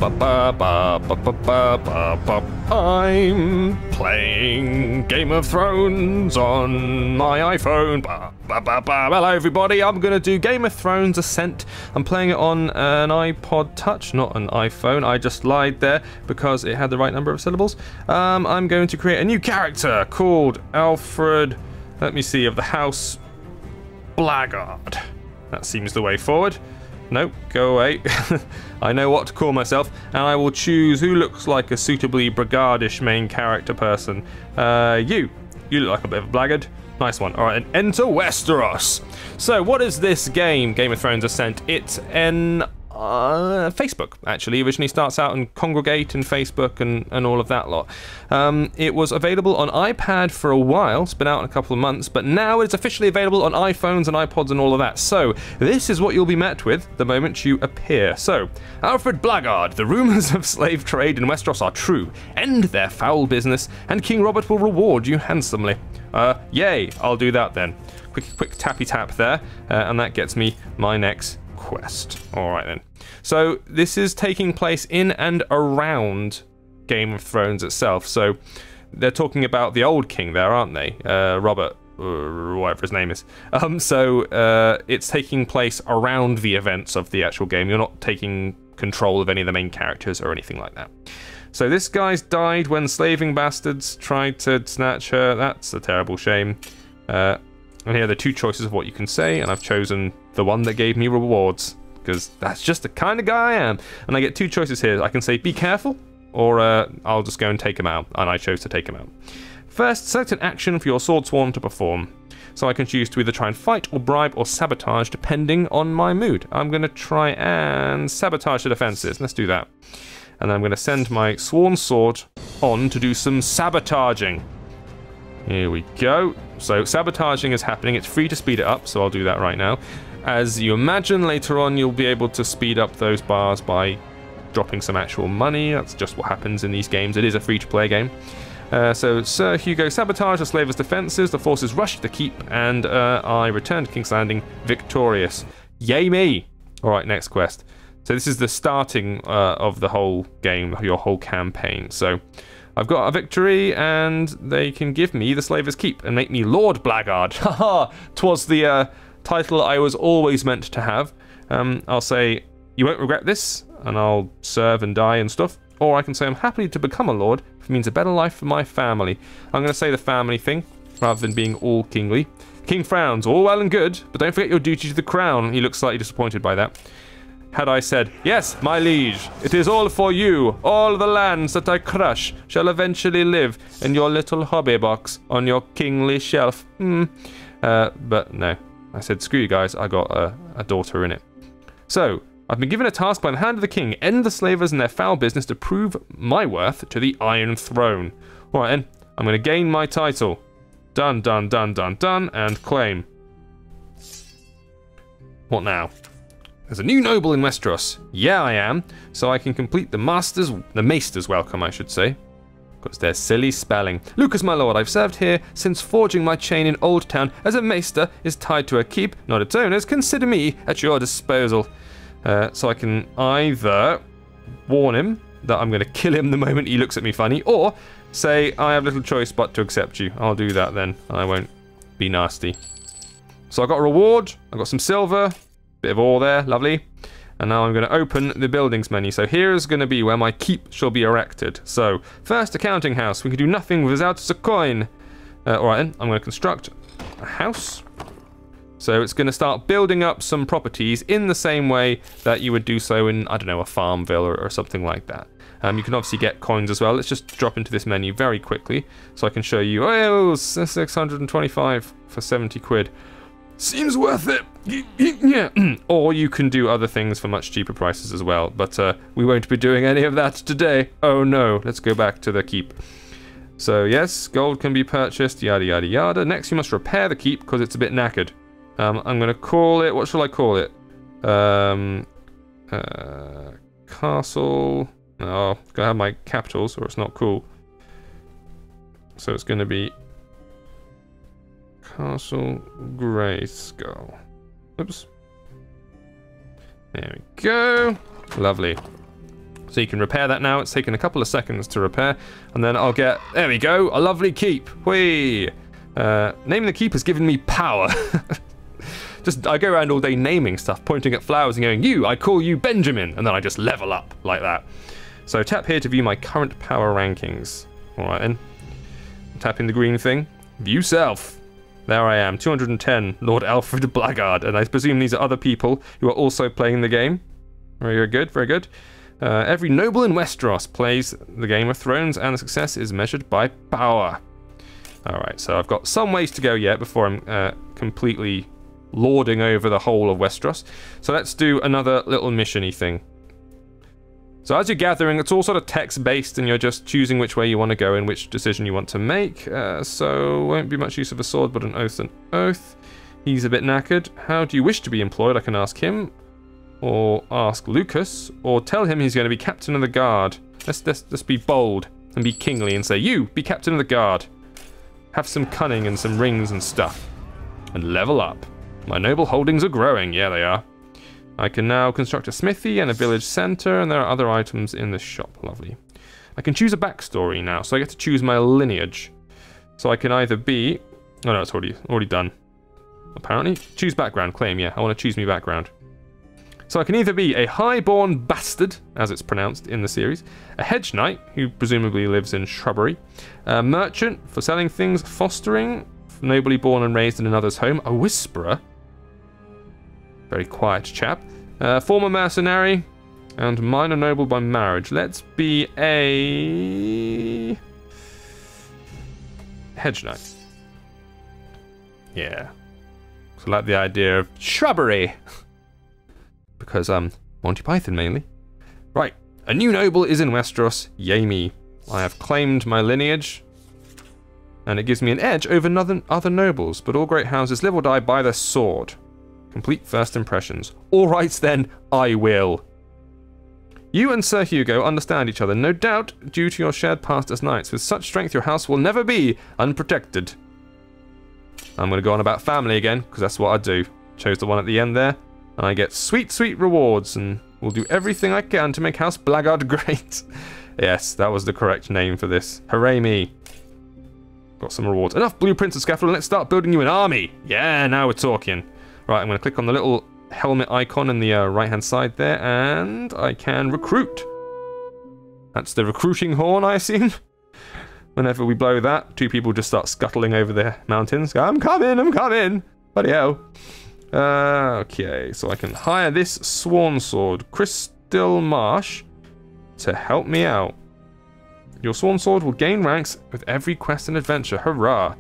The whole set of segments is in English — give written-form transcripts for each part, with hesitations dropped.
I'm playing Game of Thrones on my iPhone. Hello everybody, I'm going to do Game of Thrones Ascent. I'm playing it on an iPod Touch, not an iPhone. I just lied there because it had the right number of syllables. I'm going to create a new character called Alfred, let me see, of the House Blackguard. That seems the way forward. Nope, go away. I know what to call myself, and I will choose who looks like a suitably brigadish main character person. You look like a bit of a blackguard. Nice one. Alright, and enter Westeros. So, what is this game, Game of Thrones Ascent? It's an Facebook, actually. Originally starts out in Congregate and Facebook and all of that lot. It was available on iPad for a while. It's been out in a couple of months, but now it's officially available on iPhones and iPods and all of that. So, this is what you'll be met with the moment you appear. So, Alfred Blackguard, the rumours of slave trade in Westeros are true. End their foul business, and King Robert will reward you handsomely. Yay, I'll do that then. Quick tappy tap there, and that gets me my next quest. Alright then. So this is taking place in and around Game of Thrones itself. So they're talking about the old king there, aren't they? Robert, whatever his name is. It's taking place around the events of the actual game. You're not taking control of any of the main characters or anything like that. So this guy's died when slaving bastards tried to snatch her. That's a terrible shame. And here are the two choices of what you can say, and I've chosen the one that gave me rewards, because that's just the kind of guy I am. And I get two choices here. I can say, be careful, or I'll just go and take him out, and I chose to take him out. First, select an action for your swordsworn to perform. So I can choose to either try and fight, or bribe, or sabotage, depending on my mood. I'm going to try and sabotage the defenses. Let's do that. And I'm going to send my sworn sword on to do some sabotaging. Here we go. So sabotaging is happening. It's free to speed it up, so I'll do that right now. As you imagine, later on you'll be able to speed up those bars by dropping some actual money. That's just what happens in these games. It is a free-to-play game. So Sir Hugo sabotage the slavers' defences, the forces rush the keep, and I return to King's Landing victorious. Yay me! Alright, next quest. So this is the starting of the whole game, your whole campaign. So I've got a victory, and they can give me the Slavers' Keep and make me Lord Blackguard. Haha! 'Twas the title I was always meant to have. I'll say, you won't regret this, and I'll serve and die and stuff. Or I can say, I'm happy to become a lord, if it means a better life for my family. I'm going to say the family thing, rather than being all kingly. King frowns, all well and good, but don't forget your duty to the crown. He looks slightly disappointed by that. Had I said, yes, my liege, it is all for you. All the lands that I crush shall eventually live in your little hobby box on your kingly shelf. But no, I said, screw you guys, I got a daughter in it. So, I've been given a task by the hand of the king, end the slavers and their foul business to prove my worth to the Iron Throne. Alright then, I'm going to gain my title. Done, done, done, done, done, and claim. What now? There's a new noble in Westeros. Yeah, I am. So I can complete the maester's welcome, I should say. Because they're silly spelling. Lucas, my lord, I've served here since forging my chain in Old Town. As a maester is tied to a keep, not its owners, consider me at your disposal. So I can either warn him that I'm going to kill him the moment he looks at me funny, or say I have little choice but to accept you. I'll do that then. I won't be nasty. So I got a reward. I got some silver. Bit of ore there, lovely. And now I'm going to open the buildings menu. So here is going to be where my keep shall be erected. So, first a counting house. We can do nothing without a coin. Alright then, I'm going to construct a house. So it's going to start building up some properties in the same way that you would do so in, I don't know, a Farmville or something like that. You can obviously get coins as well. Let's just drop into this menu very quickly so I can show you. Oh, 625 for 70 quid. Seems worth it. Yeah. Or you can do other things for much cheaper prices as well. But we won't be doing any of that today. Oh no. Let's go back to the keep. So yes, gold can be purchased, yada yada yada. Next you must repair the keep because it's a bit knackered. I'm going to call it, what shall I call it? Castle. Oh, it's going to have my capitals or it's not cool. So it's going to be Castle Grayskull. Oops. There we go. Lovely. So you can repair that now. It's taken a couple of seconds to repair. And then I'll get, there we go, a lovely keep. Whee! Naming the keep has given me power. I go around all day naming stuff, pointing at flowers and going, I call you Benjamin. And then I just level up like that. So tap here to view my current power rankings. All right then. Tap in the green thing. View self. There I am, 210, Lord Alfred Blackguard. And I presume these are other people who are also playing the game. Very good, very good. Every noble in Westeros plays the Game of Thrones, and the success is measured by power. Alright, so I've got some ways to go yet before I'm completely lording over the whole of Westeros. So let's do another little mission-y thing. So as you're gathering, it's all sort of text-based, and you're just choosing which way you want to go and which decision you want to make. So won't be much use of a sword, but an oath and oath. He's a bit knackered. How do you wish to be employed? I can ask him. Or ask Lucas, or tell him he's going to be captain of the guard. Let's be bold and be kingly and say, you, be captain of the guard. Have some cunning and some rings and stuff. And level up. My noble holdings are growing. Yeah, they are. I can now construct a smithy and a village centre, and there are other items in the shop. Lovely. I can choose a backstory now, so I get to choose my lineage. So I can either be... Oh no, it's already done. Apparently. Choose background. Claim, yeah. I want to choose me background. So I can either be a high-born bastard, as it's pronounced in the series, a hedge knight, who presumably lives in shrubbery, a merchant for selling things, fostering, nobly born and raised in another's home, a whisperer, very quiet chap, former mercenary, and minor noble by marriage. Let's be a hedge knight. Yeah. So I like the idea of shrubbery. Because, Monty Python mainly. Right, a new noble is in Westeros, yay me. I have claimed my lineage, and it gives me an edge over other nobles, but all great houses live or die by the sword. Complete first impressions. Alright then, I will. You and Sir Hugo understand each other, no doubt due to your shared past as knights. With such strength, your house will never be unprotected. I'm going to go on about family again, because that's what I do. Chose the one at the end there. And I get sweet, sweet rewards, and will do everything I can to make House Blackguard great. Yes, that was the correct name for this. Hooray me. Got some rewards. Enough blueprints and scaffolding, let's start building you an army. Yeah, now we're talking. Right, I'm going to click on the little helmet icon in the right-hand side there, and I can recruit. That's the recruiting horn, I assume. Whenever we blow that, two people just start scuttling over the mountains. Go, I'm coming, I'm coming. Bloody hell. Okay, so I can hire this sworn sword, Crystal Marsh, to help me out. Your sworn sword will gain ranks with every quest and adventure. Hurrah!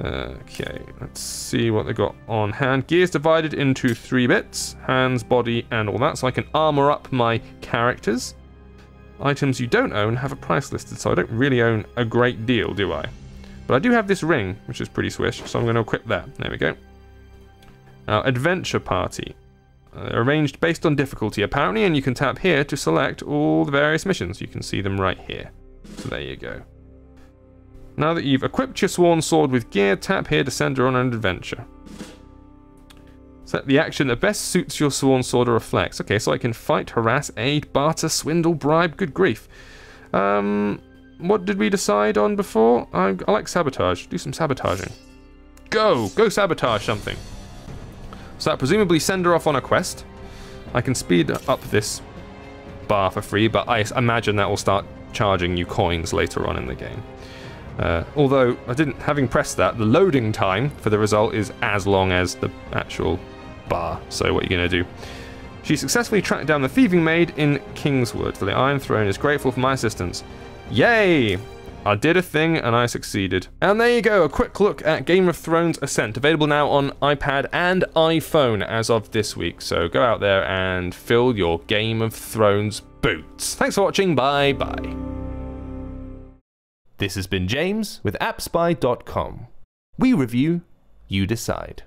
Okay, let's see what they got on hand. Gear's divided into 3 bits, hands, body, and all that, so I can armor up my characters. Items you don't own have a price listed, so I don't really own a great deal, do I? But I do have this ring, which is pretty swish, so I'm going to equip that. There we go. Now, Adventure Party. Arranged based on difficulty, apparently, and you can tap here to select all the various missions. You can see them right here. So there you go. Now that you've equipped your sworn sword with gear, tap here to send her on an adventure. Set the action that best suits your sworn sword or reflex. Okay, so I can fight, harass, aid, barter, swindle, bribe. Good grief. What did we decide on before? I like sabotage. Do some sabotaging. Go sabotage something. So that presumably send her off on a quest. I can speed up this bar for free, but I imagine that will start charging you coins later on in the game. Although, having pressed that, the loading time for the result is as long as the actual bar. So what are you going to do? She successfully tracked down the thieving maid in Kingswood, for the Iron Throne is grateful for my assistance. Yay! I did a thing and I succeeded. And there you go, a quick look at Game of Thrones Ascent, available now on iPad and iPhone as of this week. So go out there and fill your Game of Thrones boots. Thanks for watching, bye bye. This has been James with appspy.com. We review, you decide.